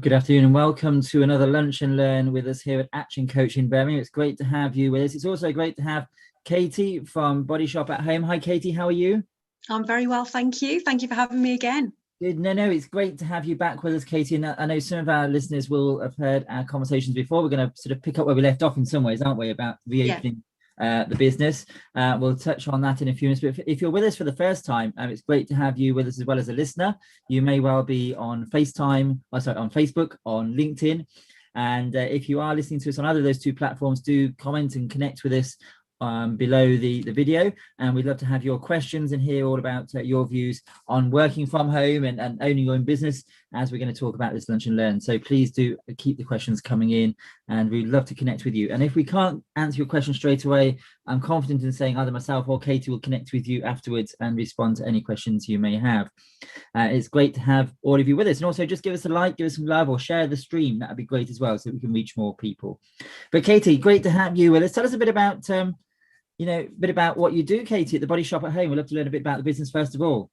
Good afternoon and welcome to another Lunch and Learn with us here at Action Coaching Birmingham. It's great to have you with us. It's also great to have Katie from Body Shop at Home. Hi, Katie. How are you? I'm very well, thank you. Thank you for having me again. Good. No, it's great to have you back with us, Katie. And I know some of our listeners will have heard our conversations before. We're going to sort of pick up where we left off in some ways, aren't we, about reopening the business. We'll touch on that in a few minutes. But if you're with us for the first time, it's great to have you with us as well as a listener. You may well be on FaceTime, on Facebook, on LinkedIn. And if you are listening to us on either of those two platforms, do comment and connect with us below the video, and we'd love to have your questions and hear all about your views on working from home and owning your own business, as we're going to talk about this Lunch and Learn. So please do keep the questions coming in, and we'd love to connect with you. And if we can't answer your question straight away, I'm confident in saying either myself or Katie will connect with you afterwards and respond to any questions you may have. It's great to have all of you with us, and also just give us a like, give us some love, or share the stream. That'd be great as well, so we can reach more people. But Katie, great to have you with us. Tell us a bit about what you do, Katie, at the Body Shop at Home. We'd love to learn a bit about the business first of all.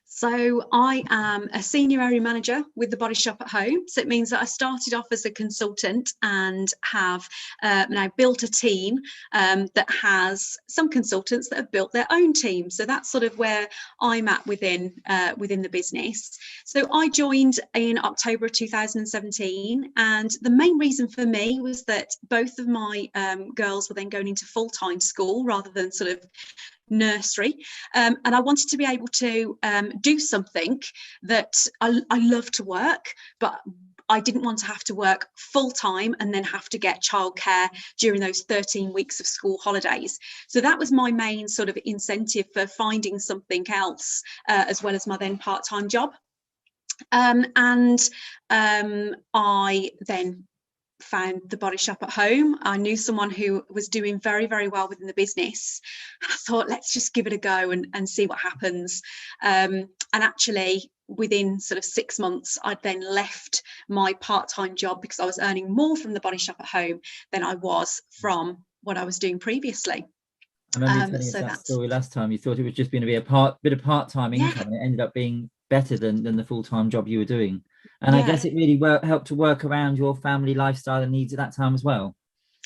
So I am a senior area manager with the Body Shop at Home. So it means that I started off as a consultant and have now built a team that has some consultants that have built their own team. So that's sort of where I'm at within the business. So I joined in October of 2017, and the main reason for me was that both of my girls were then going into full-time school rather than sort of nursery, and I wanted to be able to do something that I love to work, but I didn't want to have to work full time and then have to get childcare during those 13 weeks of school holidays. So that was my main sort of incentive for finding something else, as well as my then part-time job. I then found the Body Shop at Home. I knew someone who was doing very, very well within the business. I thought, let's just give it a go and see what happens. And actually, within sort of 6 months, I'd then left my part-time job because I was earning more from the Body Shop at Home than I was from what I was doing previously. I remember you telling us that story last time. You thought it was just going to be a bit of part-time income, and it ended up being better than the full-time job you were doing. And I guess it really helped to work around your family lifestyle and needs at that time as well.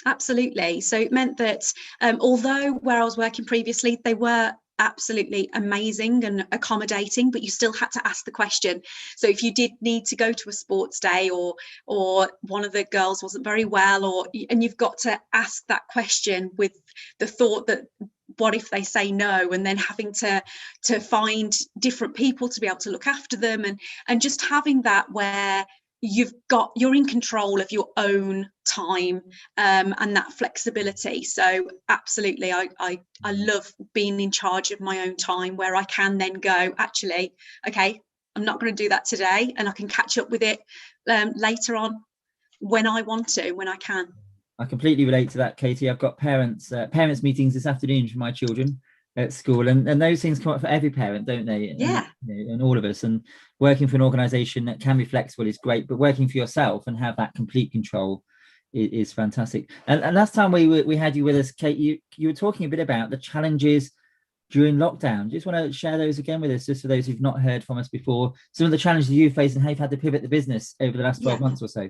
Absolutely. So it meant that although where I was working previously, they were absolutely amazing and accommodating, but you still had to ask the question. So if you did need to go to a sports day, or one of the girls wasn't very well, and you've got to ask that question with the thought that, what if they say no, and then having to find different people to be able to look after them, and just having that where you're in control of your own time, and that flexibility. So absolutely, I love being in charge of my own time, where I can then go, actually, okay, I'm not going to do that today, and I can catch up with it later on when I want to, when I can. I completely relate to that, Katie. I've got parents meetings this afternoon for my children at school, and those things come up for every parent, don't they? Yeah. And all of us. And working for an organization that can be flexible is great, but working for yourself and have that complete control is fantastic. And last time we had you with us, Kate, you were talking a bit about the challenges during lockdown. Just want to share those again with us, just for those who've not heard from us before, some of the challenges you faced and how you've had to pivot the business over the last 12 months or so.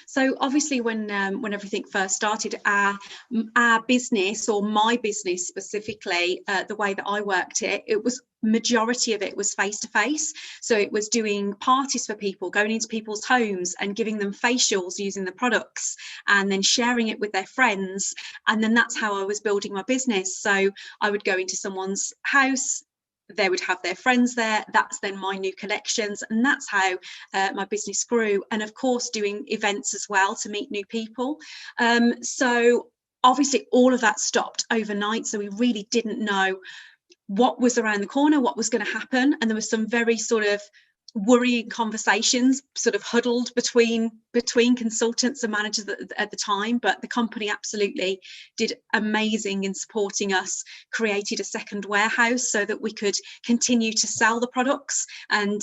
So obviously, when everything first started, our business, or my business specifically, the way that I worked it was majority of it was face to face. So it was doing parties for people, going into people's homes and giving them facials using the products, and then sharing it with their friends. And then that's how I was building my business. So I would go into someone's house, they would have their friends there, that's then my new connections, and that's how my business grew. And of course, doing events as well to meet new people. So obviously all of that stopped overnight, so we really didn't know what was around the corner, what was going to happen, and there was some very sort of worrying conversations sort of huddled between consultants and managers at the time. But the company absolutely did amazing in supporting us, created a second warehouse so that we could continue to sell the products and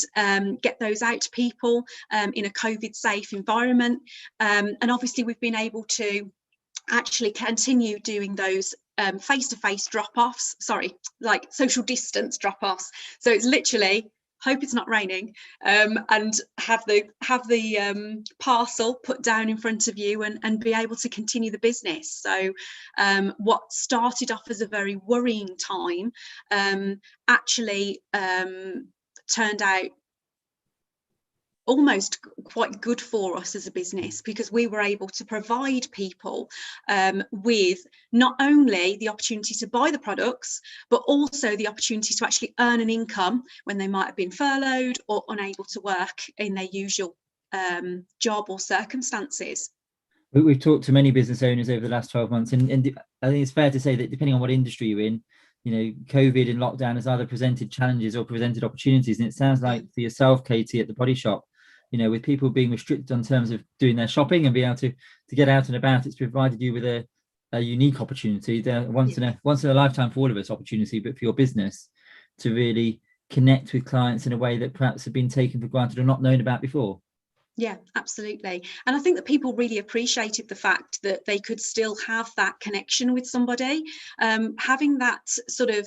get those out to people in a COVID safe environment. And obviously we've been able to actually continue doing those face-to-face drop-offs, like social distance drop-offs. So it's literally hope it's not raining, and have the parcel put down in front of you and be able to continue the business. So what started off as a very worrying time actually turned out almost quite good for us as a business, because we were able to provide people with not only the opportunity to buy the products, but also the opportunity to actually earn an income when they might have been furloughed or unable to work in their usual job or circumstances. We've talked to many business owners over the last 12 months, and I think it's fair to say that depending on what industry you're in, COVID and lockdown has either presented challenges or presented opportunities. And it sounds like for yourself, Katie, at the Body Shop, with people being restricted on terms of doing their shopping and being able to get out and about, it's provided you with a unique opportunity, once in a lifetime for all of us opportunity, but for your business to really connect with clients in a way that perhaps have been taken for granted or not known about before. Yeah, absolutely. And I think that people really appreciated the fact that they could still have that connection with somebody, having that sort of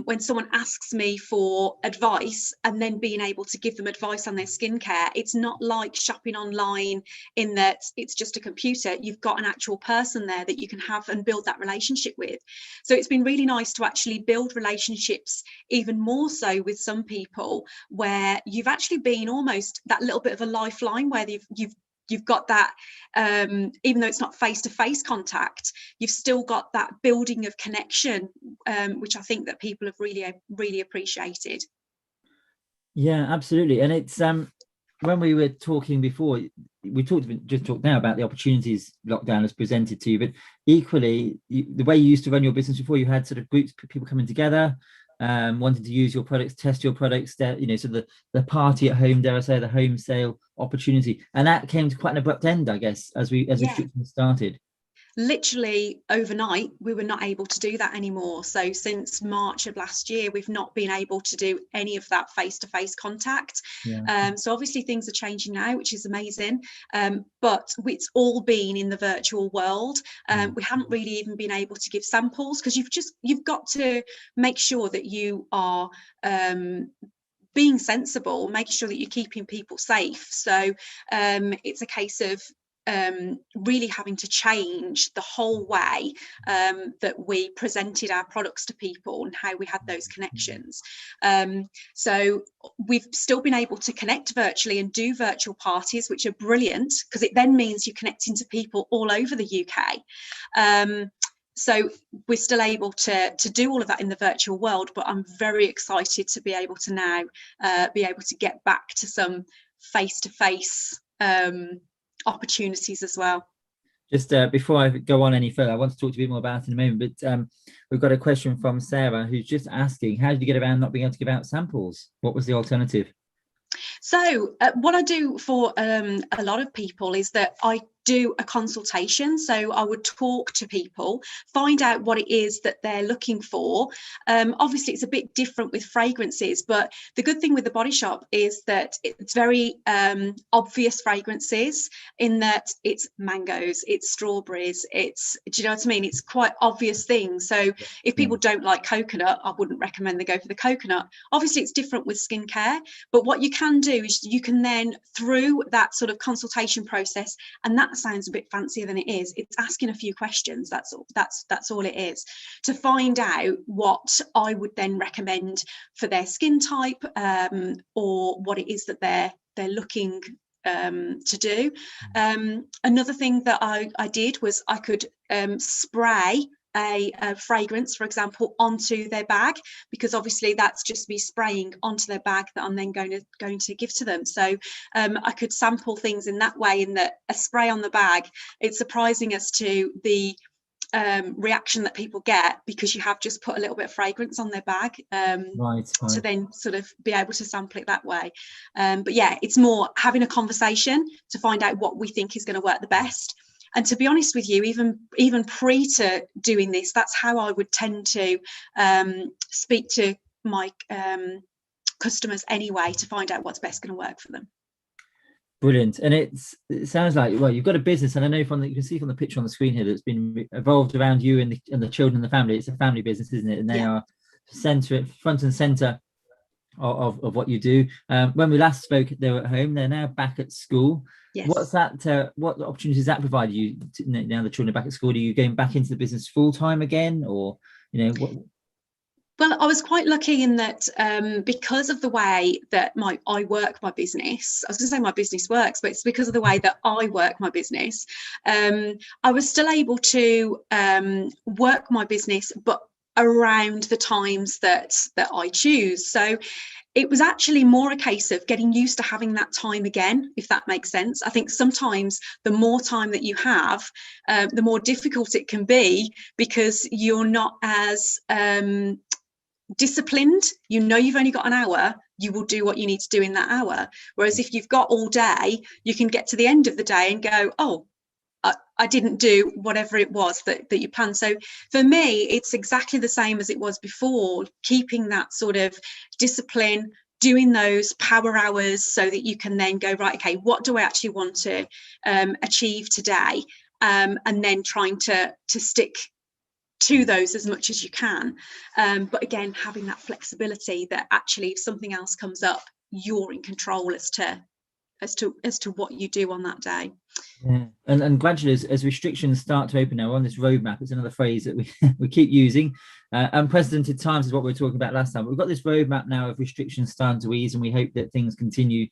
when someone asks me for advice and then being able to give them advice on their skincare. It's not like shopping online in that it's just a computer. You've got an actual person there that you can have and build that relationship with. So it's been really nice to actually build relationships even more so with some people where you've actually been almost that little bit of a lifeline, where you've got that, even though it's not face-to-face contact, you've still got that building of connection, which I think that people have really appreciated. Yeah, absolutely. And it's when we were talking before, we talked now about the opportunities lockdown has presented to you, but equally the way you used to run your business before, you had sort of groups of people coming together, wanting to use your products, test your products, sort of the party at home, dare I say, the home sale opportunity, and that came to quite an abrupt end, I guess, as restrictions started. Literally overnight, we were not able to do that anymore. So since March of last year, we've not been able to do any of that face-to-face contact. So obviously things are changing now, which is amazing. But it's all been in the virtual world. We haven't really even been able to give samples, because you've got to make sure that you are being sensible, making sure that you're keeping people safe. So it's a case of really having to change the whole way that we presented our products to people and how we had those connections. So we've still been able to connect virtually and do virtual parties, which are brilliant, because it then means you're connecting to people all over the UK. So we're still able to do all of that in the virtual world, but I'm very excited to be able to now be able to get back to some face-to-face opportunities as well. Just before I go on any further, I want to talk to you a bit more about it in a moment, but we've got a question from Sarah, who's just asking, how did you get around not being able to give out samples? What was the alternative? So what I do for a lot of people is that I do a consultation. So I would talk to people, find out what it is that they're looking for. Obviously, it's a bit different with fragrances, but the good thing with the Body Shop is that it's very obvious fragrances, in that it's mangoes, it's strawberries, do you know what I mean? It's quite obvious things. So if people don't like coconut, I wouldn't recommend they go for the coconut. Obviously, it's different with skincare, but what you can do is you can then, through that sort of consultation process, and that sounds a bit fancier than it is, it's asking a few questions, that's all it is, to find out what I would then recommend for their skin type, or what it is that they're looking to do. Another thing that I did was I could spray a fragrance, for example, onto their bag, because obviously that's just me spraying onto their bag that I'm then going to give to them. So I could sample things in that way, in that a spray on the bag, it's surprising as to the reaction that people get, because you have just put a little bit of fragrance on their bag, to then sort of be able to sample it that way. But yeah, it's more having a conversation to find out what we think is going to work the best. And to be honest with you, even pre to doing this, that's how I would tend to speak to my customers anyway, to find out what's best going to work for them. Brilliant. And it sounds like, well, you've got a business, and I know you can see from the picture on the screen here that's been evolved around you and the children and the family. It's a family business, isn't it? And they are front and center of what you do. When we last spoke, they were at home. They're now back at school. Yes. What's that? What opportunities that provide you now the children are back at school? Are you going back into the business full time again, or what? Well, I was quite lucky in that because of the way that I work my business, I was going to say my business works, but it's because of the way that I work my business. I was still able to work my business, but around the times that I choose. So it was actually more a case of getting used to having that time again, if that makes sense. I think sometimes the more time that you have, the more difficult it can be, because you're not as disciplined. You've only got an hour, you will do what you need to do in that hour. Whereas if you've got all day, you can get to the end of the day and go, oh, I didn't do whatever it was that you planned. So for me, it's exactly the same as it was before, keeping that sort of discipline, doing those power hours so that you can then go, right, okay, what do I actually want to achieve today? And then trying to stick to those as much as you can. But again, having that flexibility that actually if something else comes up, you're in control as to what you do on that day. Yeah. And gradually as restrictions start to open now, on this roadmap, it's another phrase that we keep using, unprecedented times is what we were talking about last time. We've got this roadmap now of restrictions starting to ease, and we hope that things continue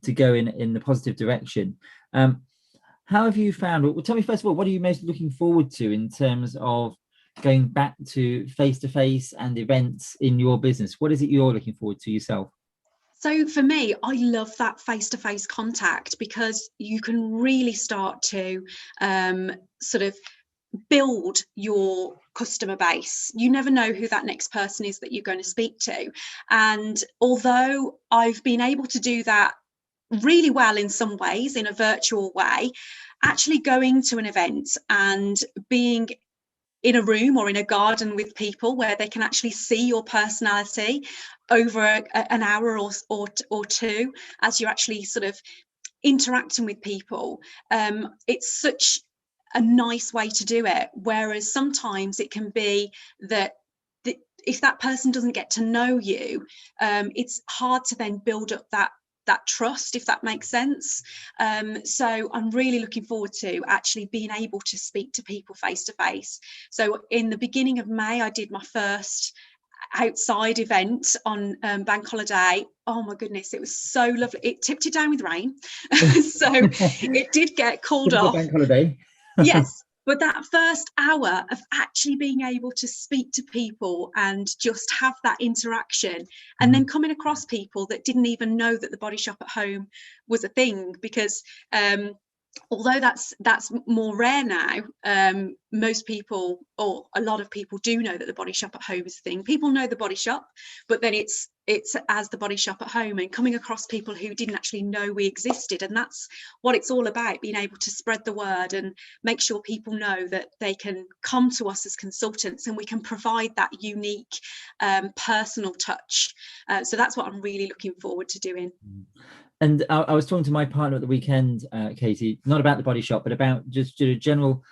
to go in the positive direction. How have you found, well, tell me first of all, what are you most looking forward to in terms of going back to face-to-face and events in your business? What is it you're looking forward to yourself? So for me, I love that face-to-face contact, because you can really start to sort of build your customer base. You never know who that next person is that you're going to speak to. And although I've been able to do that really well in some ways in a virtual way, actually going to an event and being in a room or in a garden with people where they can actually see your personality over an hour or two as you're actually sort of interacting with people, it's such a nice way to do it. Whereas sometimes it can be that if that person doesn't get to know you, it's hard to then build up that trust, if that makes sense. So I'm really looking forward to actually being able to speak to people face to face. So in the beginning of May, I did my first outside event on bank holiday. Oh my goodness, it was so lovely. It tipped it down with rain. So it did get called off. Bank holiday. Yes. But that first hour of actually being able to speak to people and just have that interaction, and then coming across people that didn't even know that the Body Shop at Home was a thing, because although that's more rare now, most people, or a lot of people, do know that the Body Shop at Home is a thing. People know the Body Shop, but then it's as the Body Shop at Home, and coming across people who didn't actually know we existed. And that's what it's all about, being able to spread the word and make sure people know that they can come to us as consultants and we can provide that unique personal touch. So that's what I'm really looking forward to doing. And I was talking to my partner at the weekend, Katie, not about the Body Shop, but about just general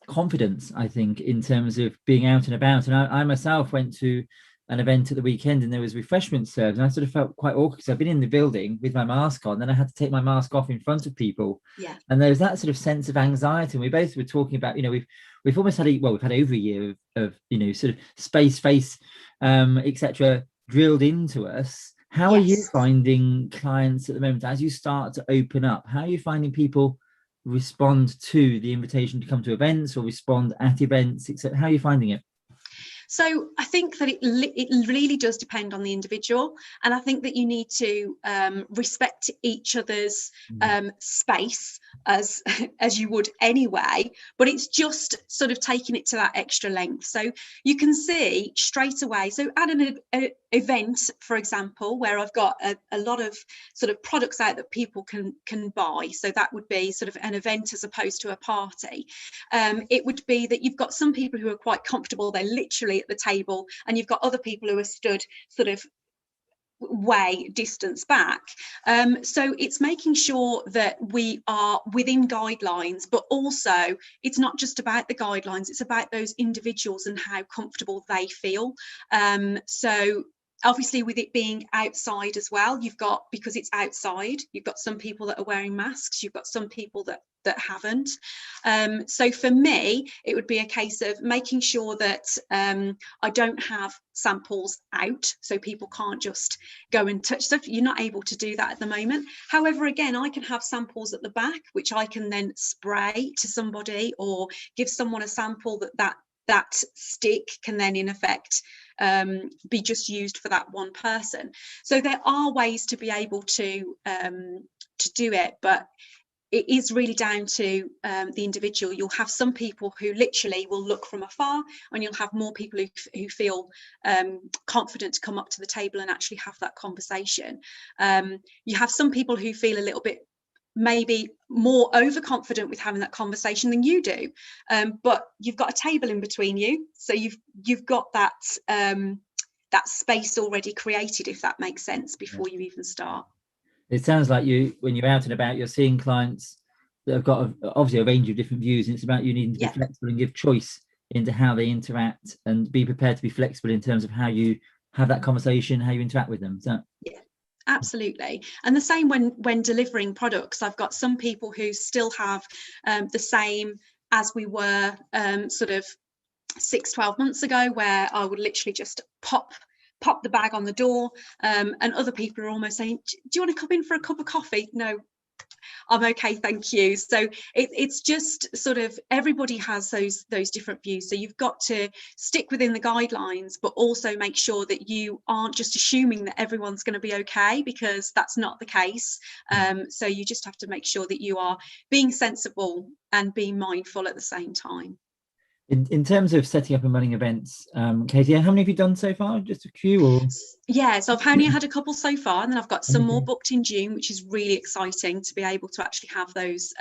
confidence, I think, in terms of being out and about. And I myself went to an event at the weekend, and there was refreshments served, and I sort of felt quite awkward because I've been in the building with my mask on, then I had to take my mask off in front of people. Yeah. And there was that sort of sense of anxiety. And we both were talking about, we've almost had we've had over a year of sort of space, face, etc., drilled into us. How are you finding clients at the moment as you start to open up? How are you finding people respond to the invitation to come to events or respond at events, etc.? How are you finding it? So I think that it really does depend on the individual, and I think that you need to respect each other's space as you would anyway, but it's just sort of taking it to that extra length. So you can see straight away, so at an event, for example, where I've got a lot of sort of products out that people can buy, so that would be sort of an event as opposed to a party. It would be that you've got some people who are quite comfortable, they're literally at the table, and you've got other people who are stood sort of way distance back. So it's making sure that we are within guidelines, but also it's not just about the guidelines, it's about those individuals and how comfortable they feel. So obviously with it being outside as well, you've got, because it's outside, you've got some people that are wearing masks, you've got some people that haven't. So for me, it would be a case of making sure that I don't have samples out, so people can't just go and touch stuff. You're not able to do that at the moment. However, again, I can have samples at the back, which I can then spray to somebody, or give someone a sample that stick can then in effect be just used for that one person. So there are ways to be able to do it, but it is really down to the individual. You'll have some people who literally will look from afar, and you'll have more people who feel confident to come up to the table and actually have that conversation. You have some people who feel a little bit maybe more overconfident with having that conversation than you do, but you've got a table in between you, so you've got that that space already created, if that makes sense, before you even start. It sounds like when you're out and about, you're seeing clients that have got obviously a range of different views, and it's about you needing to be flexible and give choice into how they interact, and be prepared to be flexible in terms of how you have that conversation, how you interact with them. So absolutely. And the same when delivering products. I've got some people who still have the same as we were sort of 6-12 months ago, where I would literally just pop the bag on the door, and other people are almost saying, do you want to come in for a cup of coffee? No, I'm okay, thank you. So it's just sort of, everybody has those different views, so you've got to stick within the guidelines, but also make sure that you aren't just assuming that everyone's going to be okay, because that's not the case. So you just have to make sure that you are being sensible and being mindful at the same time. in terms of setting up and running events, Katie, how many have you done so far? Just a few? Or yeah, so I've only had a couple so far, and then I've got some more booked in June, which is really exciting to be able to actually have those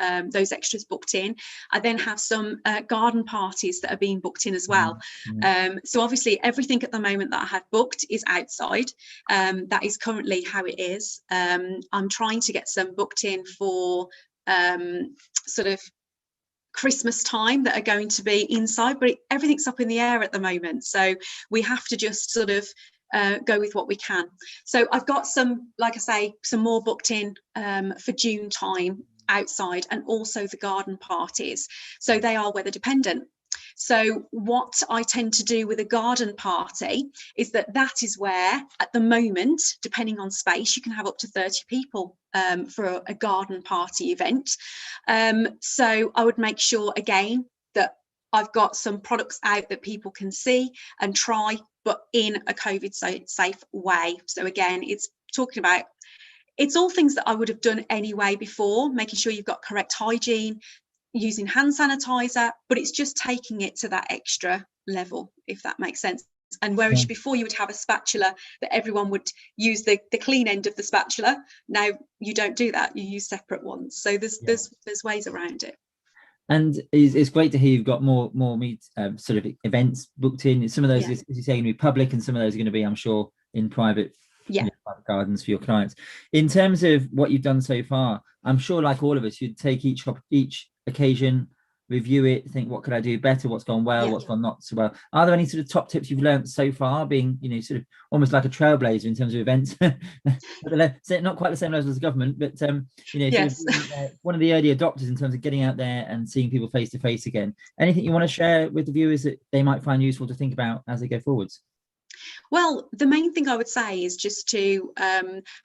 extras booked in. I then have some garden parties that are being booked in as well. So obviously everything at the moment that I have booked is outside. That is currently how it is. I'm trying to get some booked in for sort of Christmas time that are going to be inside, but everything's up in the air at the moment, so we have to just sort of go with what we can. So I've got some, like I say, some more booked in for June time outside, and also the garden parties, so they are weather dependent. So what I tend to do with a garden party is that is where, at the moment, depending on space, you can have up to 30 people for a garden party event. So I would make sure, again, that I've got some products out that people can see and try, but in a COVID safe way. So again, it's talking about, it's all things that I would have done anyway before, making sure you've got correct hygiene, using hand sanitizer, but it's just taking it to that extra level, if that makes sense. And whereas before you would have a spatula that everyone would use the clean end of the spatula, now you don't do that, you use separate ones. So there's ways around it. And it's great to hear you've got more sort of events booked in. Some of those, as you say, going to be public, and some of those are going to be, I'm sure, in private, private gardens for your clients. In terms of what you've done so far, I'm sure, like all of us, you'd take each occasion, review it, think, what could I do better, what's gone well, what's gone not so well. Are there any sort of top tips you've learned so far, being sort of almost like a trailblazer in terms of events? Not quite the same level as the government, but sort of, one of the early adopters in terms of getting out there and seeing people face to face again. Anything you want to share with the viewers that they might find useful to think about as they go forwards? Well, the main thing I would say is just to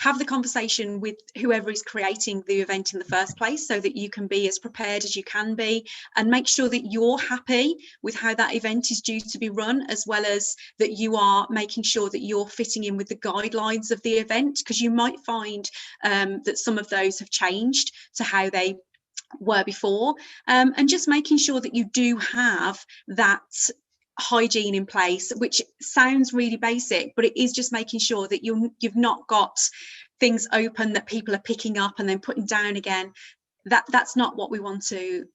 have the conversation with whoever is creating the event in the first place, so that you can be as prepared as you can be, and make sure that you're happy with how that event is due to be run, as well as that you are making sure that you're fitting in with the guidelines of the event, because you might find that some of those have changed to how they were before, and just making sure that you do have that hygiene in place, which sounds really basic, but it is just making sure that you've not got things open that people are picking up and then putting down again. That's not what we want to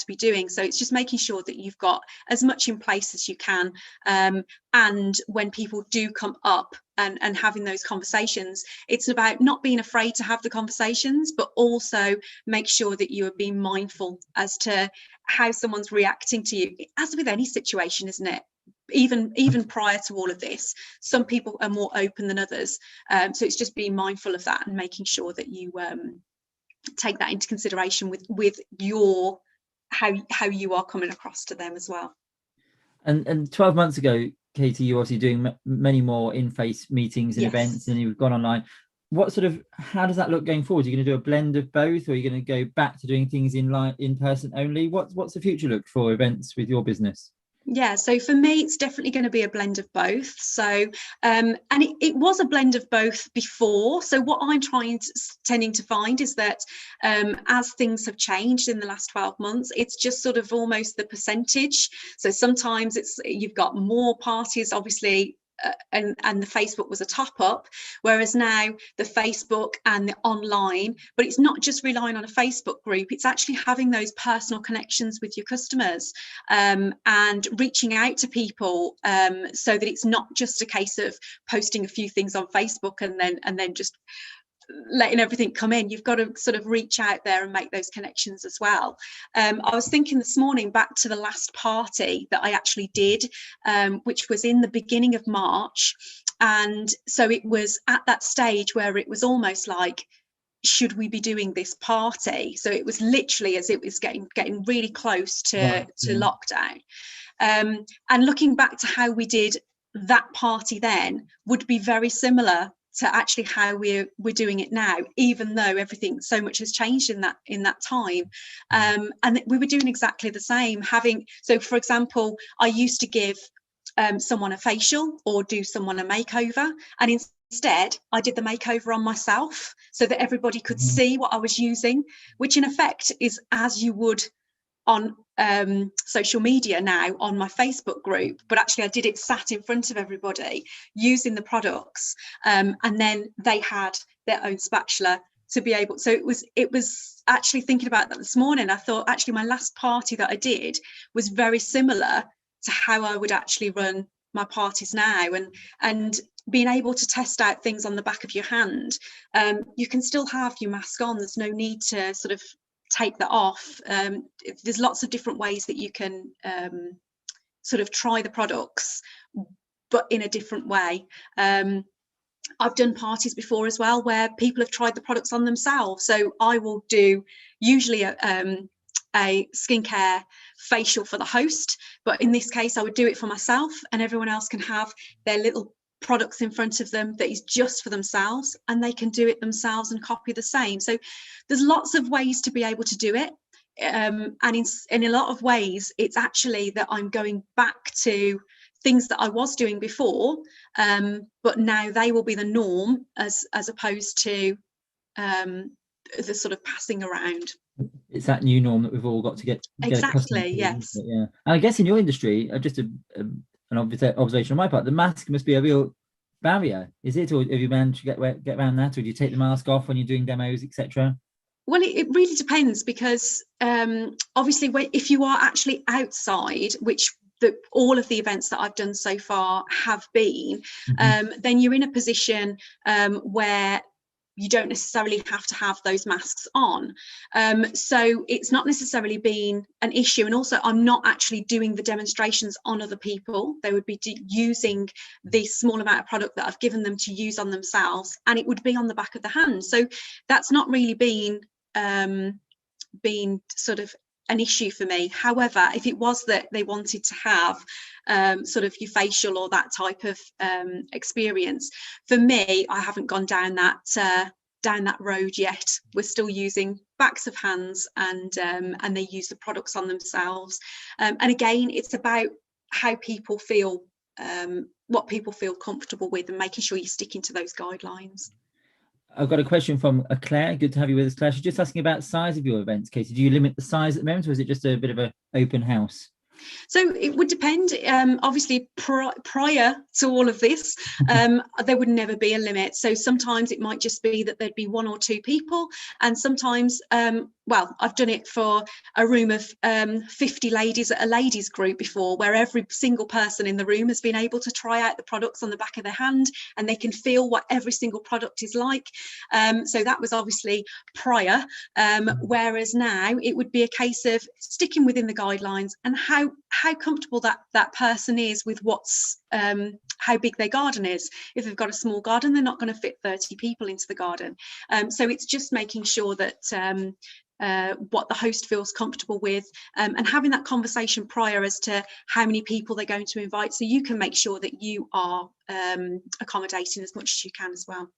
be doing. So it's just making sure that you've got as much in place as you can, and when people do come up and having those conversations, it's about not being afraid to have the conversations, but also make sure that you are being mindful as to how someone's reacting to you, as with any situation, isn't it? even prior to all of this, some people are more open than others. So it's just being mindful of that and making sure that you take that into consideration with your how you are coming across to them as well. And 12 months ago, Katie, you were obviously doing many more in-face meetings and Yes. events, and you've gone online. How does that look going forward? Are you going to do a blend of both, or are you going to go back to doing things in person only? What's the future look for events with your business? Yeah, so for me, it's definitely going to be a blend of both. So, and it was a blend of both before. So what I'm tending to find is that as things have changed in the last 12 months, it's just sort of almost the percentage. So sometimes you've got more parties, obviously, and the Facebook was a top up, whereas now the Facebook and the online, but it's not just relying on a Facebook group, it's actually having those personal connections with your customers, and reaching out to people, so that it's not just a case of posting a few things on Facebook and then just letting everything come in. You've got to sort of reach out there and make those connections as well. I was thinking this morning back to the last party that I actually did, which was in the beginning of March. And so it was at that stage where it was almost like, should we be doing this party? So it was literally as it was getting really close to lockdown. And looking back to how we did that party then would be very similar to actually how we're doing it now, even though everything so much has changed in that time. And we were doing exactly the same. So for example, I used to give someone a facial or do someone a makeover, and instead I did the makeover on myself so that everybody could see what I was using, which in effect is as you would on social media now on my Facebook group, but actually I did it sat in front of everybody using the products, and then they had their own spatula to be able. So it was actually thinking about that this morning. I thought actually my last party that I did was very similar to how I would actually run my parties now, and being able to test out things on the back of your hand. You can still have your mask on. There's no need to sort of take that off. There's lots of different ways that you can sort of try the products, but in a different way. I've done parties before as well where people have tried the products on themselves. So I will do usually a skincare facial for the host, but in this case I would do it for myself, and everyone else can have their little products in front of them that is just for themselves, and they can do it themselves and copy the same. So there's lots of ways to be able to do it, and in a lot of ways it's actually that I'm going back to things that I was doing before, but now they will be the norm as opposed to the sort of passing around. It's that new norm that we've all got to get exactly to, yes. Yeah, and I guess in your industry, just an observation on my part, the mask must be a real barrier, is it? Or have you managed to get around that, or do you take the mask off when you're doing demos, etc.? Well, it really depends, because obviously if you are actually outside, which all of the events that I've done so far have been, then you're in a position where you don't necessarily have to have those masks on. So it's not necessarily been an issue. And also I'm not actually doing the demonstrations on other people. They would be using the small amount of product that I've given them to use on themselves, and it would be on the back of the hand. So that's not really been sort of an issue for me. However, if it was that they wanted to have sort of your facial or that type of experience, for me, I haven't gone down that road yet. We're still using backs of hands, and they use the products on themselves. And again, it's about how people feel, what people feel comfortable with, and making sure you're sticking to those guidelines. I've got a question from Claire. Good to have you with us, Claire. She's just asking about the size of your events, Katie. Do you limit the size at the moment, or is it just a bit of an open house? So it would depend. Obviously, prior to all of this, there would never be a limit. So sometimes it might just be that there'd be 1 or 2 people, and sometimes, well, I've done it for a room of 50 ladies at a ladies group before, where every single person in the room has been able to try out the products on the back of their hand, and they can feel what every single product is like. So that was obviously prior, whereas now it would be a case of sticking within the guidelines and how how comfortable that person is with what's how big their garden is. If they've got a small garden, they're not going to fit 30 people into the garden. So it's just making sure that what the host feels comfortable with, and having that conversation prior as to how many people they're going to invite, so you can make sure that you are accommodating as much as you can as well,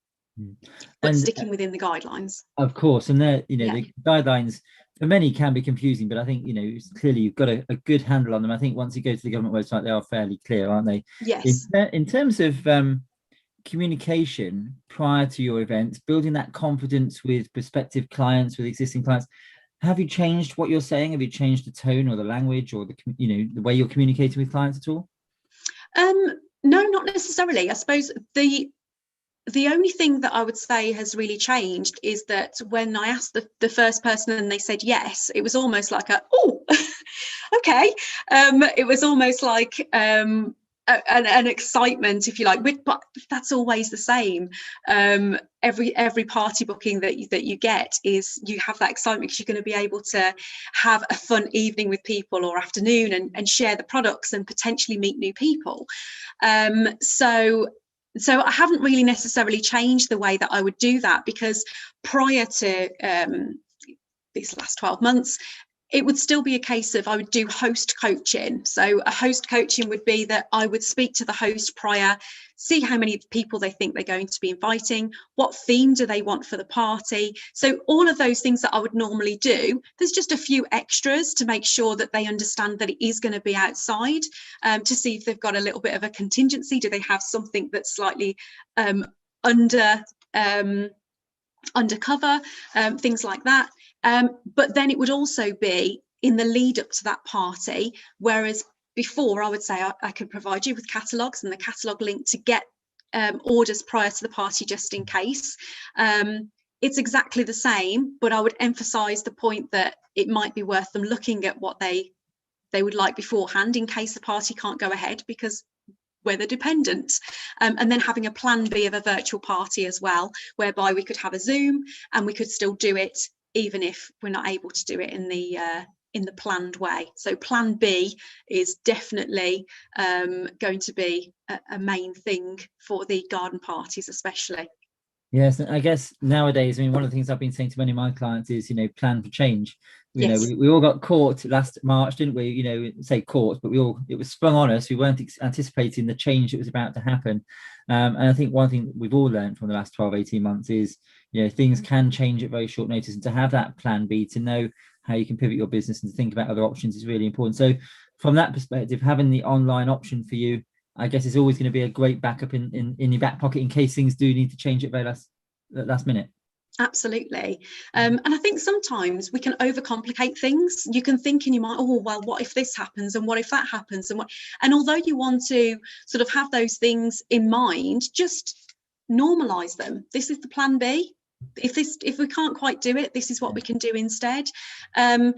but sticking within the guidelines, of course. And the yeah. the guidelines for many can be confusing, but I think clearly you've got a good handle on them. I think once you go to the government website, they are fairly clear, aren't they? Yes. In terms of communication prior to your events, building that confidence with prospective clients, with existing clients, have you changed what you're saying? Have you changed the tone or the language or the way you're communicating with clients at all? No, not necessarily. I suppose the only thing that I would say has really changed is that when I asked the first person and they said yes, it was almost like oh, okay. It was almost like an excitement, if you like, but that's always the same. Every party booking that you get is, you have that excitement because you're going to be able to have a fun evening with people or afternoon and share the products and potentially meet new people. So I haven't really necessarily changed the way that I would do that, because prior to these last 12 months, it would still be a case of I would do host coaching. So a host coaching would be that I would speak to the host prior, see how many people they think they're going to be inviting, what theme do they want for the party. So all of those things that I would normally do, there's just a few extras to make sure that they understand that it is going to be outside, to see if they've got a little bit of a contingency. Do they have something that's slightly undercover, things like that. But then it would also be in the lead up to that party, whereas before I would say I could provide you with catalogues and the catalogue link to get orders prior to the party, just in case. It's exactly the same, but I would emphasize the point that it might be worth them looking at what they would like beforehand, in case the party can't go ahead because weather dependent, and then having a plan B of a virtual party as well, whereby we could have a Zoom and we could still do it even if we're not able to do it in the planned way. So plan B is definitely going to be a main thing for the garden parties especially. Yes, I guess nowadays, I mean, one of the things I've been saying to many of my clients is, plan for change. Yes. We all got caught last March, didn't we? Say caught, but it was sprung on us. We weren't anticipating the change that was about to happen. And I think one thing that we've all learned from the last 12, 18 months is, things can change at very short notice, and to have that plan B, to know how you can pivot your business and to think about other options is really important. So from that perspective, having the online option for you, I guess, is always going to be a great backup in your back pocket in case things do need to change at very last minute. Absolutely. And I think sometimes we can overcomplicate things. You can think in your mind, oh, well, what if this happens, and what if that happens, and although you want to sort of have those things in mind, just normalize them. This is the plan B. If we can't quite do it, this is what we can do instead. And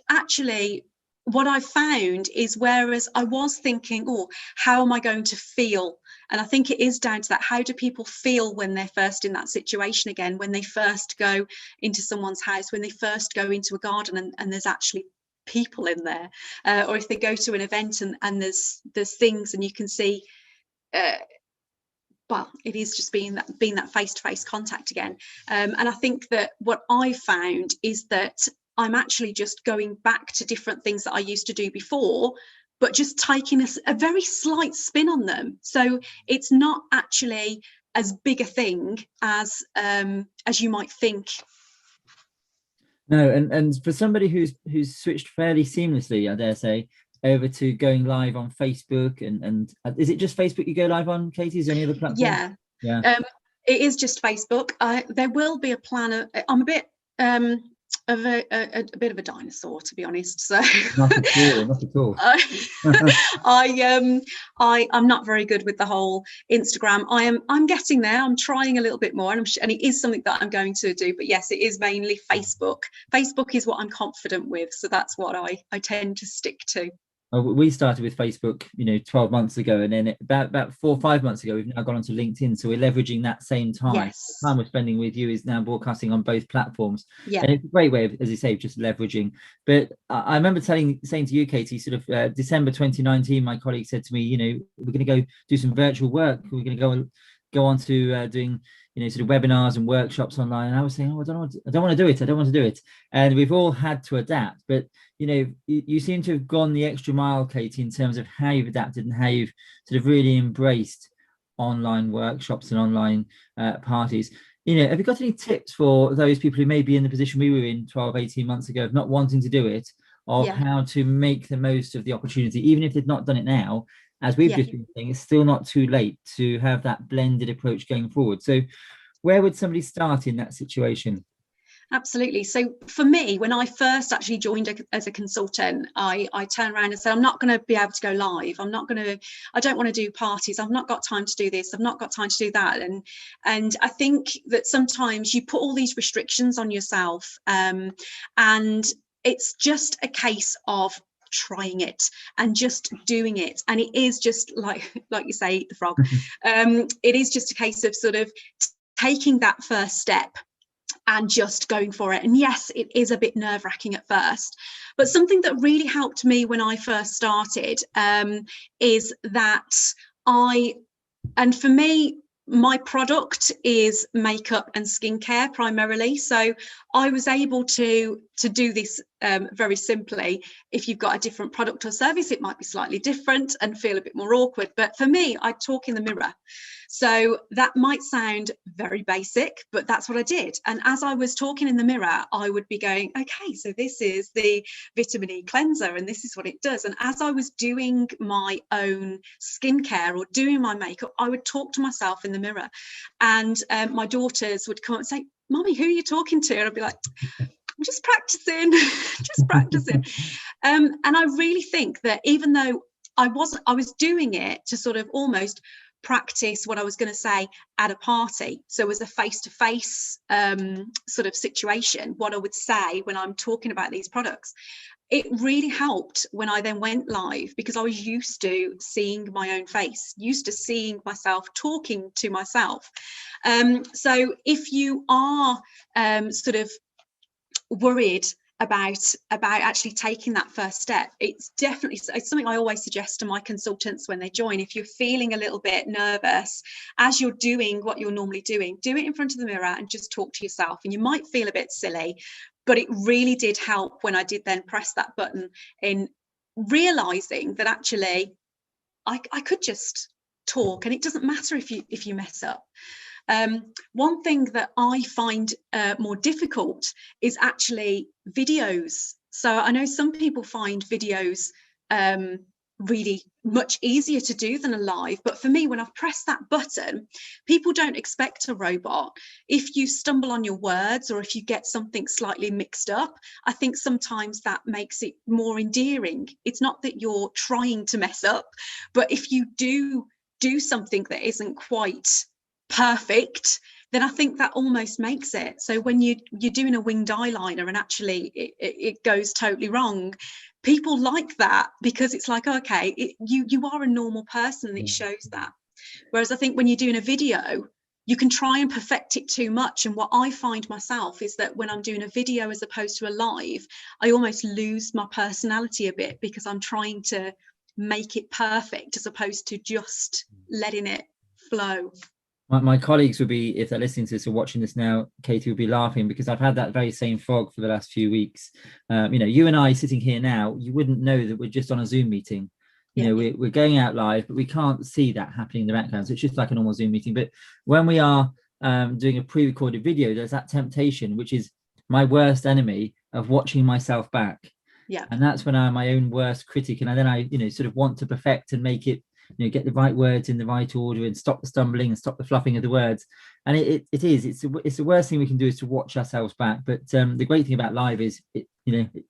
actually, what I found is, whereas I was thinking, oh, how am I going to feel? And I think it is down to that. How do people feel when they're first in that situation again, when they first go into someone's house, when they first go into a garden and there's actually people in there, or if they go to an event and there's things and you can see, well, it is just being that face-to-face contact again. And I think that what I found is that I'm actually just going back to different things that I used to do before, but just taking a very slight spin on them. So it's not actually as big a thing as you might think. No, and for somebody who's switched fairly seamlessly, I dare say, over to going live on Facebook, and is it just Facebook you go live on, Katie? Is there any other platform? Yeah. It is just Facebook. There will be a plan. I'm a bit of a bit of a dinosaur, to be honest. So not at all. I'm not very good with the whole Instagram. I'm getting there. I'm trying a little bit more, and it is something that I'm going to do. But yes, it is mainly Facebook. Facebook is what I'm confident with, so that's what I tend to stick to. We started with Facebook, 12 months ago, and then about 4 or 5 months ago, we've now gone onto LinkedIn. So we're leveraging that same time. Yes. The time we're spending with you is now broadcasting on both platforms. Yeah. And it's a great way of, as you say, just leveraging. But I remember saying to you, Katie, sort of December 2019, my colleague said to me, we're going to go do some virtual work. We're going to go on to doing sort of webinars and workshops online. And I was saying, I don't want to do it. I don't want to do it. And we've all had to adapt. But you seem to have gone the extra mile, Katie, in terms of how you've adapted and how you've sort of really embraced online workshops and online parties. Have you got any tips for those people who may be in the position we were in 12, 18 months ago of not wanting to do it, of how to make the most of the opportunity, even if they've not done it now? As we've just been saying, it's still not too late to have that blended approach going forward. So where would somebody start in that situation? Absolutely. So for me, when I first actually joined as a consultant, I turned around and said, I'm not going to be able to go live. I don't want to do parties. I've not got time to do this. I've not got time to do that. And I think that sometimes you put all these restrictions on yourself, and it's just a case of trying it and just doing it. And it is just like you say, the frog. It is just a case of sort of taking that first step and just going for it. And yes, it is a bit nerve-wracking at first, but something that really helped me when I first started is that and for me, my product is makeup and skincare primarily. So I was able to do this very simply. If you've got a different product or service, it might be slightly different and feel a bit more awkward. But for me, I talk in the mirror. So that might sound very basic, but that's what I did. And as I was talking in the mirror, I would be going, okay, so this is the vitamin E cleanser and this is what it does. And as I was doing my own skincare or doing my makeup, I would talk to myself in the mirror. And my daughters would come and say, Mommy, who are you talking to? And I'd be like, I'm just practicing, just practicing. And I really think that even though I was doing it to sort of almost practice what I was going to say at a party. So as a face-to-face sort of situation, what I would say when I'm talking about these products, it really helped when I then went live, because I was used to seeing my own face, used to seeing myself, talking to myself. So if you are sort of worried about actually taking that first step, it's something I always suggest to my consultants when they join. If you're feeling a little bit nervous as you're doing what you're normally doing, do it in front of the mirror and just talk to yourself. And you might feel a bit silly, but it really did help when I did then press that button, in realizing that actually I could just talk, and it doesn't matter if you mess up. One thing that I find more difficult is actually videos. So I know some people find videos really much easier to do than a live, but for me, when I've pressed that button, people don't expect a robot. If you stumble on your words or if you get something slightly mixed up, I think sometimes that makes it more endearing. It's not that you're trying to mess up, but if you do something that isn't quite perfect, then I think that almost makes it. So when you're doing a winged eyeliner and actually it goes totally wrong, people like that, because it's like, okay, you are a normal person and it shows that. Whereas I think when you're doing a video, you can try and perfect it too much. And what I find myself is that when I'm doing a video as opposed to a live, I almost lose my personality a bit, because I'm trying to make it perfect as opposed to just letting it flow. My colleagues would be, if they're listening to this or watching this now, Katie would be laughing, because I've had that very same frog for the last few weeks. You and I sitting here now, you wouldn't know that we're just on a Zoom meeting. We're going out live, but we can't see that happening in the background. So it's just like a normal Zoom meeting. But when we are doing a pre-recorded video, there's that temptation, which is my worst enemy, of watching myself back. Yeah. And that's when I'm my own worst critic. And then I, sort of want to perfect and make it, get the right words in the right order and stop the stumbling and stop the fluffing of the words. And it's the worst thing we can do, is to watch ourselves back. But the great thing about live is,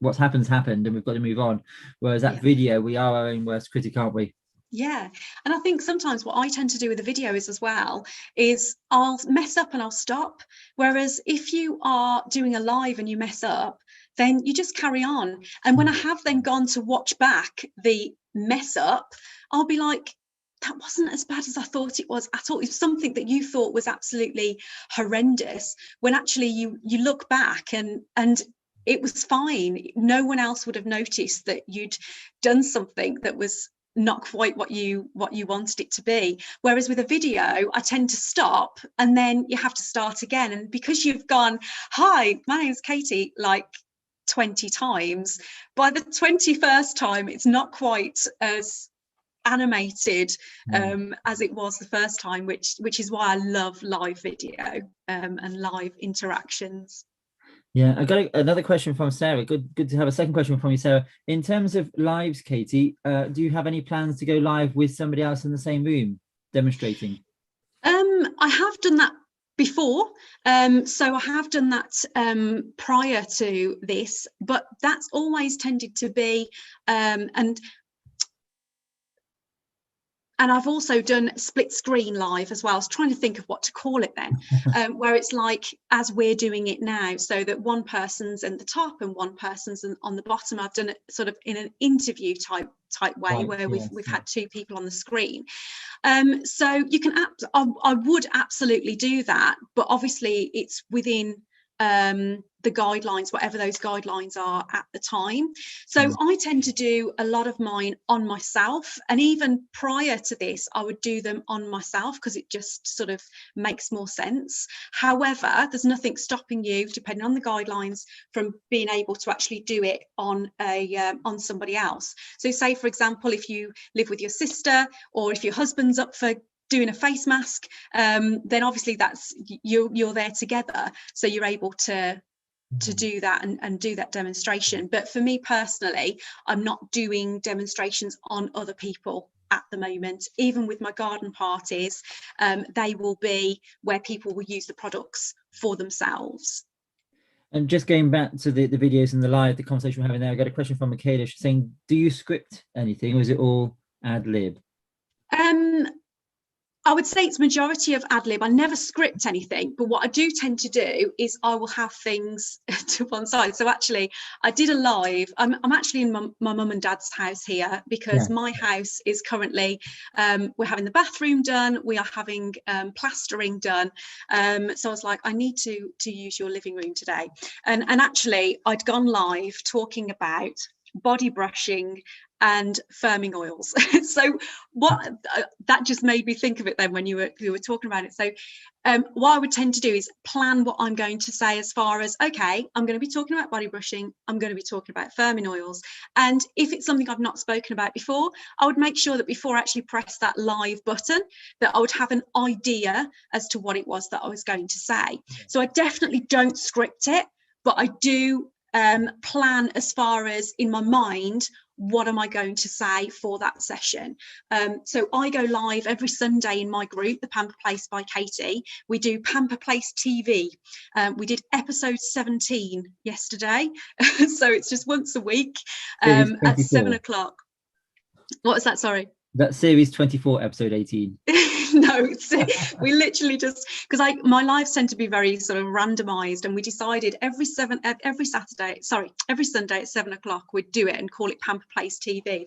what's happened and we've got to move on. Whereas that video, we are our own worst critic, aren't we? Yeah. And I think sometimes what I tend to do with the video is I'll mess up and I'll stop. Whereas if you are doing a live and you mess up, then you just carry on. And when I have then gone to watch back the mess up, I'll be like, that wasn't as bad as I thought it was at all. It was something that you thought was absolutely horrendous, when actually you look back and it was fine. No one else would have noticed that you'd done something that was not quite what you wanted it to be. Whereas with a video, I tend to stop and then you have to start again. And because you've gone, hi, my name's Katie, like 20 times, by the 21st time, it's not quite as animated as it was the first time, which is why I love live video and live interactions. Yeah, I got another question from Sarah. Good to have a second question from you, Sarah. In terms of lives, Katie, do you have any plans to go live with somebody else in the same room demonstrating? I have done that before, so I have done that prior to this, but that's always tended to be and I've also done split screen live as well. I was trying to think of what to call it then, where it's like as we're doing it now, so that one person's in the top and one person's on the bottom. I've done it sort of in an interview type way, right, where we've had two people on the screen. So you can, I would absolutely do that, but obviously it's within the guidelines, whatever those guidelines are at the time. So I tend to do a lot of mine on myself, and even prior to this I would do them on myself because it just sort of makes more sense. However, there's nothing stopping you, depending on the guidelines, from being able to actually do it on on somebody else. So say, for example, if you live with your sister, or if your husband's up for doing a face mask, then obviously that's you're there together, so you're able to do that and do that demonstration. But for me personally, I'm not doing demonstrations on other people at the moment. Even with my garden parties, they will be where people will use the products for themselves. And just going back to the videos and the conversation we're having there, I got a question from Michaela. She's saying, do you script anything, or is it all ad-lib? I would say it's majority of ad-lib. I never script anything, but what I do tend to do is I will have things to one side. So actually, I did a live. I'm actually in my mum and dad's house here, because my house is currently, we're having the bathroom done. We are having plastering done. So I was like, I need to use your living room today. And actually, I'd gone live talking about body brushing and firming oils. So what that just made me think of it then when you were talking about it. So what I would tend to do is plan what I'm going to say, as far as, okay, I'm going to be talking about body brushing, I'm going to be talking about firming oils, and if it's something I've not spoken about before, I would make sure that before I actually press that live button, that I would have an idea as to what it was that I was going to say. So I definitely don't script it, but I do plan, as far as in my mind, what am I going to say for that session. So I go live every Sunday in my group, the Pamper Place by Katie. We do Pamper Place TV. We did episode 17 yesterday. So it's just once a week at 7 o'clock. What was that? Sorry. That's series 24, episode 18. No, we literally just, because my lives tend to be very sort of randomized, and we decided every Sunday at 7 o'clock we'd do it and call it Pamper Place TV.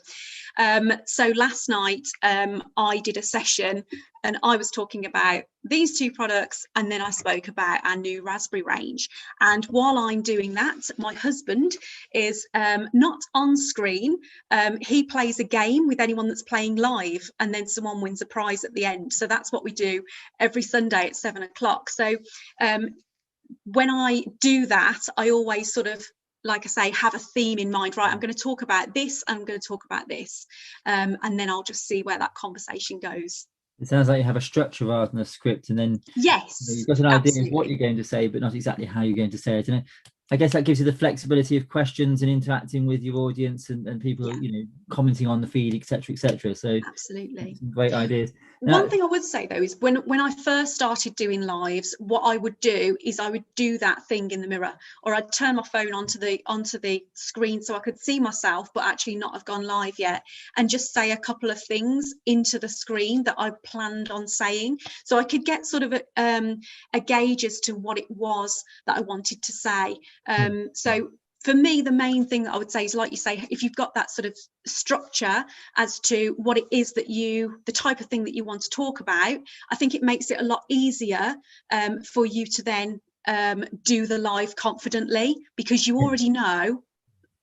So last night I did a session and I was talking about these two products, and then I spoke about our new raspberry range. And while I'm doing that, my husband is not on screen. He plays a game with anyone that's playing live, and then someone wins a prize at the end. So that's what we do every Sunday at 7 o'clock. So when I do that, I always sort of, like I say, have a theme in mind. Right, I'm going to talk about this, I'm going to talk about this, and then I'll just see where that conversation goes. It sounds like you have a structure rather than a script, and then you've got an idea of what you're going to say, but not exactly how you're going to say it. And I guess that gives you the flexibility of questions and interacting with your audience and people, commenting on the feed, etc. So absolutely great ideas. Now, one thing I would say though is when I first started doing lives, what I would do is I would do that thing in the mirror, or I'd turn my phone onto the screen so I could see myself but actually not have gone live yet, and just say a couple of things into the screen that I planned on saying, so I could get sort of a gauge as to what it was that I wanted to say. So for me, the main thing that I would say is, like you say, if you've got that sort of structure as to what it is that the type of thing that you want to talk about, I think it makes it a lot easier for you to then do the live confidently, because you already know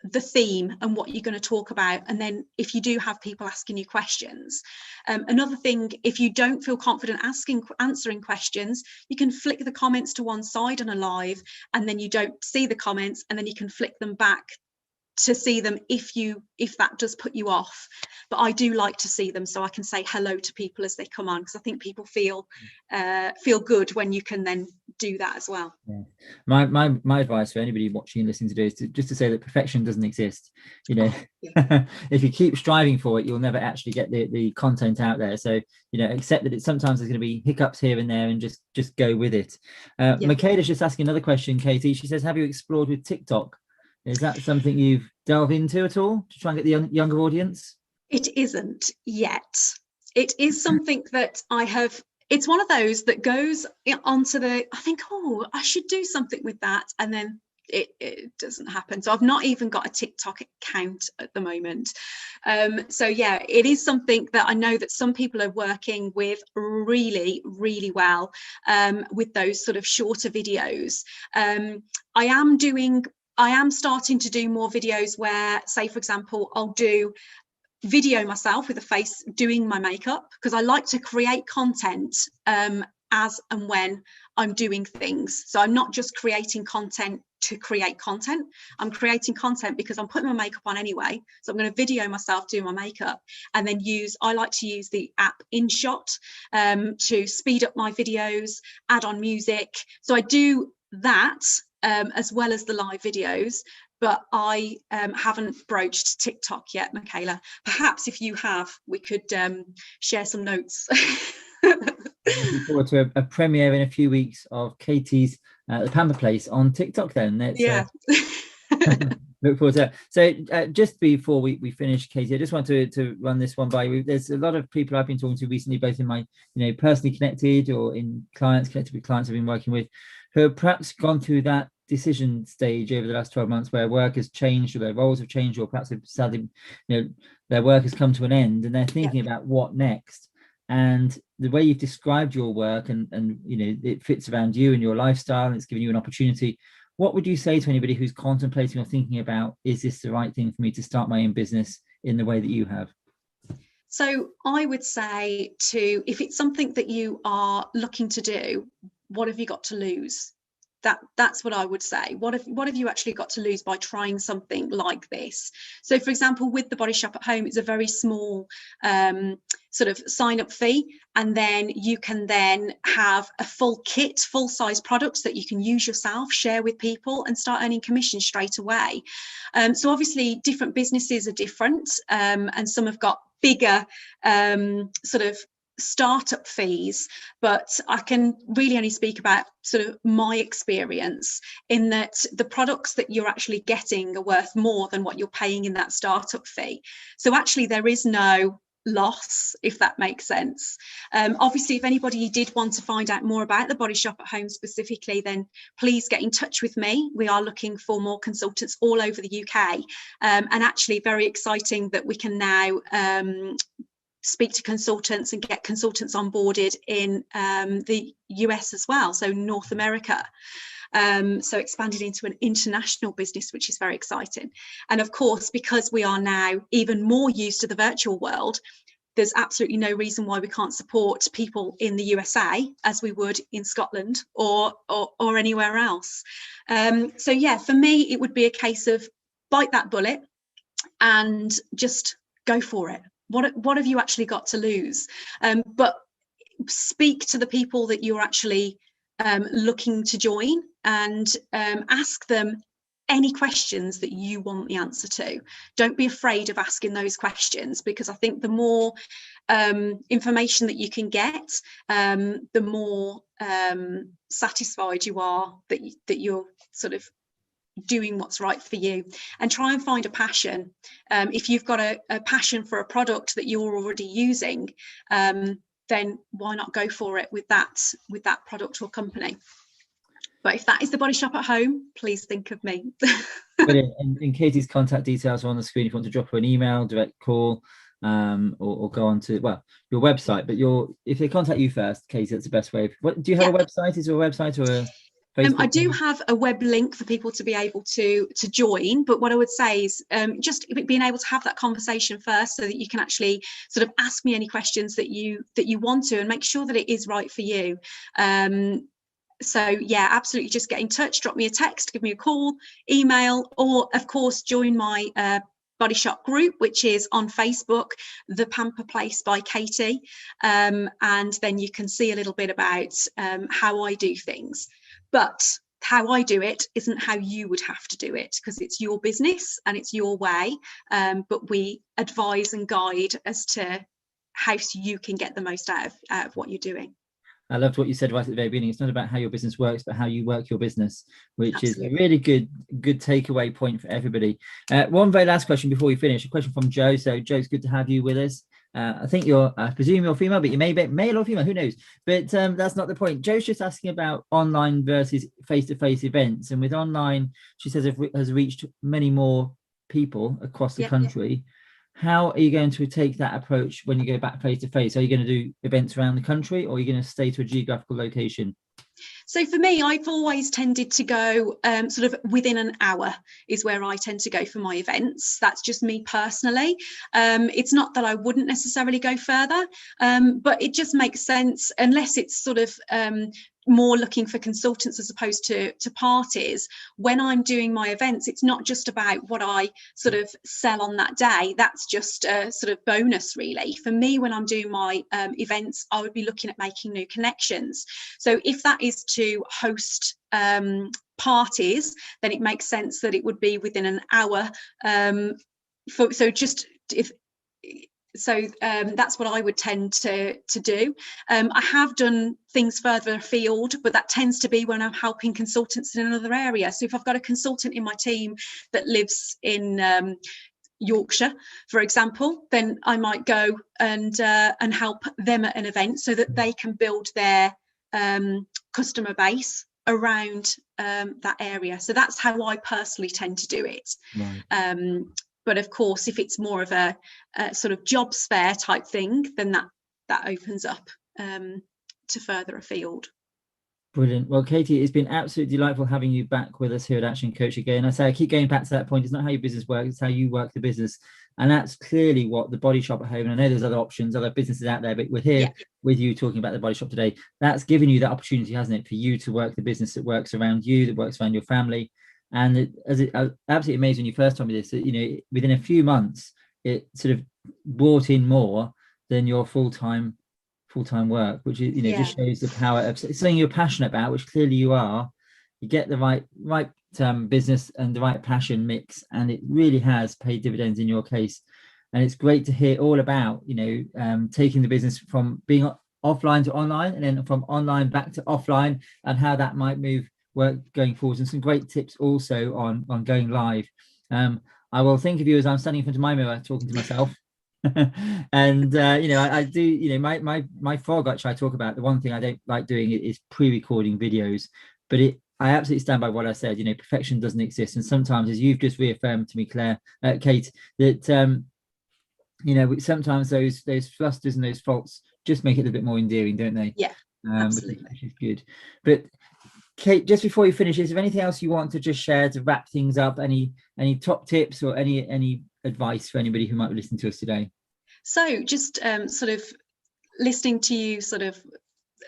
the theme and what you're going to talk about. And then if you do have people asking you questions, another thing, if you don't feel confident answering questions, you can flick the comments to one side on a live, and then you don't see the comments, and then you can flick them back to see them if that does put you off. But I do like to see them, so I can say hello to people as they come on, because I think people feel good when you can then do that as well. Yeah. My advice for anybody watching and listening to this is just to say that perfection doesn't exist. If you keep striving for it, you'll never actually get the content out there. So accept that sometimes there's going to be hiccups here and there, and just go with it. Michaela's just asking another question, Katie. She says, have you explored with TikTok? Is that something you've delved into at all to try and get the younger audience? It isn't yet. It is something that I have. It's one of those that goes onto I think, oh, I should do something with that, and then it doesn't happen. So I've not even got a TikTok account at the moment. So yeah, it is something that I know that some people are working with really, really well with those sort of shorter videos. I am starting to do more videos where, say, for example, I'll do video myself with a face doing my makeup, because I like to create content as and when I'm doing things. So I'm not just creating content to create content. I'm creating content because I'm putting my makeup on anyway. So I'm going to video myself doing my makeup, and then I like to use the app InShot to speed up my videos, add on music. So I do that as well as the live videos, but I haven't broached TikTok yet, Michaela. Perhaps if you have, we could share some notes. Looking forward to a premiere in a few weeks of Katie's The Pamper Place on TikTok then. Yeah. Look forward to that. So just before we finish, Katie, I just want to run this one by you. There's a lot of people I've been talking to recently, both in my personally connected or in connected with clients I've been working with, who have perhaps gone through that decision stage over the last 12 months where work has changed, or their roles have changed, or perhaps they've decided their work has come to an end, and they're thinking about what next. And the way you've described your work and it fits around you and your lifestyle, and it's giving you an opportunity. What would you say to anybody who's contemplating or thinking about, is this the right thing for me to start my own business in the way that you have? So I would say if it's something that you are looking to do, what have you got to lose? That's what I would say. What have you actually got to lose by trying something like this? So, for example, with the Body Shop at Home, it's a very small sort of sign-up fee, and then you can then have a full kit, full-size products that you can use yourself, share with people, and start earning commission straight away. So obviously, different businesses are different, and some have got bigger sort of startup fees, but I can really only speak about sort of my experience, in that the products that you're actually getting are worth more than what you're paying in that startup fee. So actually there is no loss, if that makes sense. Obviously, if anybody did want to find out more about the Body Shop at Home specifically, then please get in touch with me. We are looking for more consultants all over the UK, and actually very exciting that we can now speak to consultants and get consultants onboarded in the US as well, so North America. So expanded into an international business, which is very exciting. And of course, because we are now even more used to the virtual world, there's absolutely no reason why we can't support people in the USA as we would in Scotland or anywhere else. So yeah, for me, it would be a case of bite that bullet and just go for it. What have you actually got to lose? But speak to the people that you're actually looking to join, and ask them any questions that you want the answer to. Don't be afraid of asking those questions, because I think the more information that you can get, the more satisfied you are that you're sort of doing what's right for you. And try and find a passion. If you've got a passion for a product that you're already using, then why not go for it with that product or company? But if that is the Body Shop at home, please think of me. Brilliant. And Katie's contact details are on the screen if you want to drop her an email, direct call, or go on to your website. But if they contact you first, Katie, that's the best way. What do you have a website? Is there a website or a Facebook? I do have a web link for people to be able to join, but what I would say is just being able to have that conversation first, so that you can actually sort of ask me any questions that you want to, and make sure that it is right for you. So yeah, absolutely, just get in touch, drop me a text, give me a call, email, or of course join my Body Shop group, which is on Facebook, The Pamper Place by Katie, and then you can see a little bit about how I do things. But how I do it isn't how you would have to do it, because it's your business and it's your way, but we advise and guide as to how you can get the most out of what you're doing. I loved what you said right at the very beginning. It's not about how your business works, but how you work your business, which Absolutely. is a really good takeaway point for everybody. One very last question before we finish, a question from Joe. So Joe, it's good to have you with us. I think I presume you're female, but you may be male or female, who knows? But that's not the point. Joe's just asking about online versus face-to-face events. And with online, she says it has reached many more people across the country. How are you going to take that approach when you go back face-to-face? Are you going to do events around the country, or are you going to stay to a geographical location? So for me, I've always tended to go sort of within an hour is where I tend to go for my events. That's just me personally. It's not that I wouldn't necessarily go further, but it just makes sense, unless it's sort of more looking for consultants as opposed to parties. When I'm doing my events, it's not just about what I sort of sell on that day. That's just a sort of bonus, really. For me, when I'm doing my events, I would be looking at making new connections. So if that is to host parties, then it makes sense that it would be within an hour. That's what I would tend to do. I have done things further afield, but that tends to be when I'm helping consultants in another area. So if I've got a consultant in my team that lives in Yorkshire, for example, then I might go and help them at an event so that they can build their customer base around that area. So that's how I personally tend to do it. Right. But of course, if it's more of a sort of jobs fair type thing, then that opens up to further afield. Brilliant. Well, Katie, it's been absolutely delightful having you back with us here at Action Coach again. I keep going back to that point. It's not how your business works, it's how you work the business. And that's clearly what the Body Shop at home, and I know there's other options, other businesses out there, but we're here with you talking about the Body Shop today. That's given you that opportunity, hasn't it, for you to work the business that works around you, that works around your family. And it absolutely amazed when you first told me this, that, you know, within a few months, it sort of brought in more than your full-time work, which is, you know, just shows the power of something you're passionate about, which clearly you are. You get the right business and the right passion mix, and it really has paid dividends in your case. And it's great to hear all about, you know, taking the business from being offline to online, and then from online back to offline, and how that might move work going forward, and some great tips also on going live. I will think of you as I'm standing in front of my mirror talking to myself. And you know, I do, you know, my frog, which I talk about, the one thing I don't like doing is pre-recording videos, but I absolutely stand by what I said. You know, perfection doesn't exist, and sometimes, as you've just reaffirmed to me, Kate, that you know, sometimes those flusters and those faults just make it a little bit more endearing, don't they? Absolutely. Which is good. But Kate, just before you finish, is there anything else you want to just share to wrap things up? Any top tips or any advice for anybody who might be listening to us today? So just sort of listening to you sort of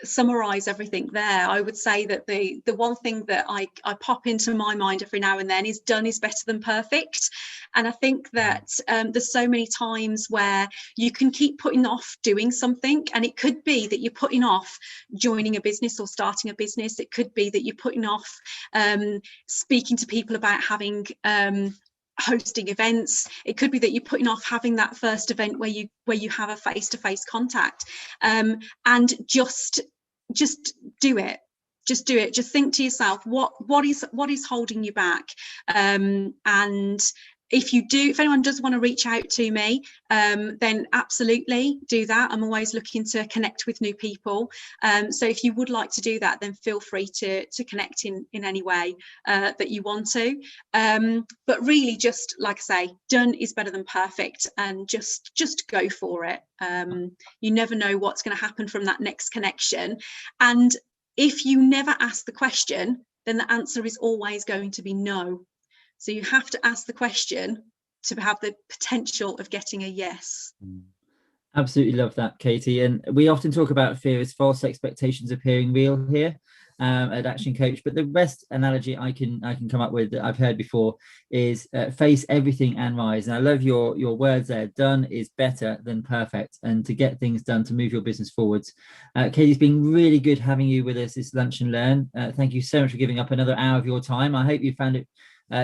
summarize everything there, I would say that the one thing that I pop into my mind every now and then is done is better than perfect. And I think that there's so many times where you can keep putting off doing something, and it could be that you're putting off joining a business or starting a business. It could be that you're putting off speaking to people about having hosting events. It could be that you're putting off having that first event where you have a face-to-face contact, and just do it. Just do it. Just think to yourself, what is holding you back, and if anyone does want to reach out to me, then absolutely do that. I'm always looking to connect with new people. So if you would like to do that, then feel free to connect in any way that you want to. But really, just like I say, done is better than perfect, and just go for it. You never know what's going to happen from that next connection. And if you never ask the question, then the answer is always going to be no. So you have to ask the question to have the potential of getting a yes. Absolutely love that, Katie. And we often talk about fear as false expectations appearing real here at Action Coach. But the best analogy I can come up with that I've heard before is face everything and rise. And I love your words there. Done is better than perfect. And to get things done to move your business forwards. Katie's been really good having you with us this Lunch and Learn. Thank you so much for giving up another hour of your time. I hope you found it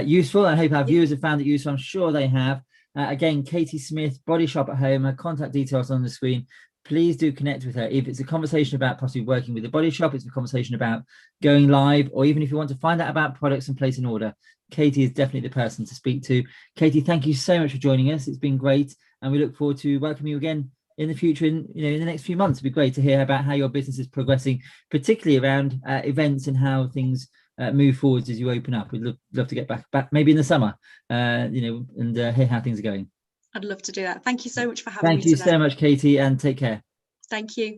useful. I hope our viewers have found it useful. I'm sure they have. Again, Katie Smith, Body Shop at Home. Her contact details on the screen. Please do connect with her. If it's a conversation about possibly working with a body shop, it's a conversation about going live, or even if you want to find out about products and place an order, Katie is definitely the person to speak to. Katie, thank you so much for joining us. It's been great, and we look forward to welcoming you again in the future. In the next few months, it'd be great to hear about how your business is progressing, particularly around events and how things move forwards as you open up. We'd love to get back maybe in the summer, and hear how things are going. I'd love to do that. Thank you so much for having me today. Thank you today. so much, Katie, and take care. Thank you.